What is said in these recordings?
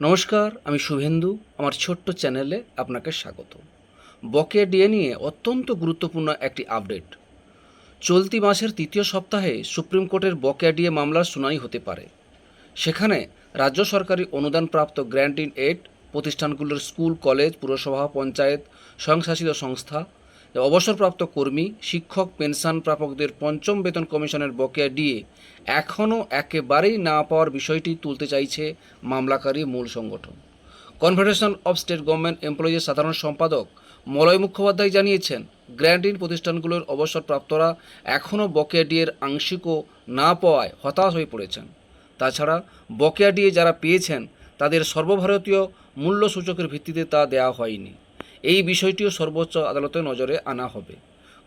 নমস্কার, আমি শুভেন্দু। আমার ছোট্ট চ্যানেলে আপনাকে স্বাগত। বকেয়া ডিএ নিয়ে অত্যন্ত গুরুত্বপূর্ণ একটি আপডেট। চলতি মাসের তৃতীয় সপ্তাহে সুপ্রিম কোর্টের বকেয়া ডিএ মামলার শুনানি হতে পারে। সেখানে রাজ্য সরকারি অনুদানপ্রাপ্ত গ্র্যান্ট ইন এইড প্রতিষ্ঠানগুলোর স্কুল, কলেজ, পুরসভা, পঞ্চায়েত, স্বয়ংশাসিত সংস্থা, অবসরপ্রাপ্ত কর্মী, শিক্ষক, পেনশন প্রাপকদের পঞ্চম বেতন কমিশনের বকেয়া ডিএ এখনও একেবারেই না পাওয়ার বিষয়টি তুলতে চাইছে মামলাকারী মূল সংগঠন। কনফেডারেশন অফ স্টেট গভর্নমেন্ট এমপ্লয়িজের সাধারণ সম্পাদক মলয় মুখোপাধ্যায় জানিয়েছেন, গ্র্যান্ট ইন প্রতিষ্ঠানগুলোর অবসরপ্রাপ্তরা এখনও বকেয়া ডিএর আংশিকও না পাওয়ায় হতাশ হয়ে পড়েছেন। তাছাড়া বকেয়া ডিএ যারা পেয়েছেন তাদের সর্বভারতীয় মূল্য সূচকের ভিত্তিতে তা দেওয়া হয়নি। এই বিষয়টিও সর্বোচ্চ আদালতের নজরে আনা হবে।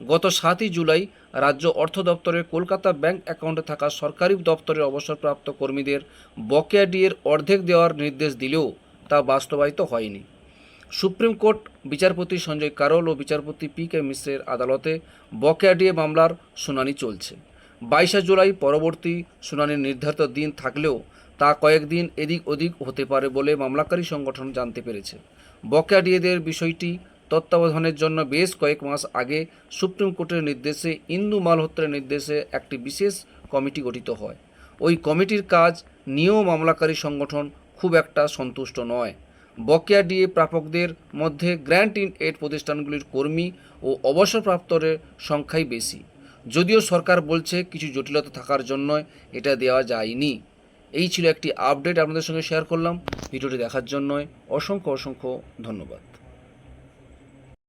গত 7ই জুলাই রাজ্য অর্থ দপ্তরের কলকাতা ব্যাংক অ্যাকাউন্টে থাকা সরকারি দপ্তরের অবসরপ্রাপ্ত কর্মীদের বকেয়া ডিএর অর্ধেক দেওয়ার নির্দেশ দিলেও তা বাস্তবায়িত হয়নি। সুপ্রিম কোর্ট বিচারপতি সঞ্জয় কারোল ও বিচারপতি পি.কে. মিশ্রের আদালতে বকেয়া ডিএ মামলার শুনানি চলছে। 22শে জুলাই পরবর্তী শুনানির নির্ধারিত দিন থাকলেও তা কয়েকদিন এদিক ওদিক হতে পারে বলে মামলাকারী সংগঠন জানতে পেরেছে। বকেয়া ডিএদের বিষয়টি তত্ত্বাবধানের জন্য বেশ কয়েক মাস আগে সুপ্রিম কোর্টের নির্দেশে ইন্দু মালহোত্রার নির্দেশে একটি বিশেষ কমিটি গঠিত হয়। ওই কমিটির কাজ নিয়েও মামলাকারী সংগঠন খুব একটা সন্তুষ্ট নয়। বকেয়া ডিএ প্রাপকদের মধ্যে গ্র্যান্ট ইন এইড প্রতিষ্ঠানগুলির কর্মী ও অবসরপ্রাপ্তদের সংখ্যাই বেশি। যদিও সরকার বলছে কিছু জটিলতা থাকার জন্য এটা দেওয়া যায়নি। এই ছিল একটি আপডেট আপনাদের সঙ্গে শেয়ার করলাম। ভিডিওটি দেখার জন্য অসংখ্য ধন্যবাদ।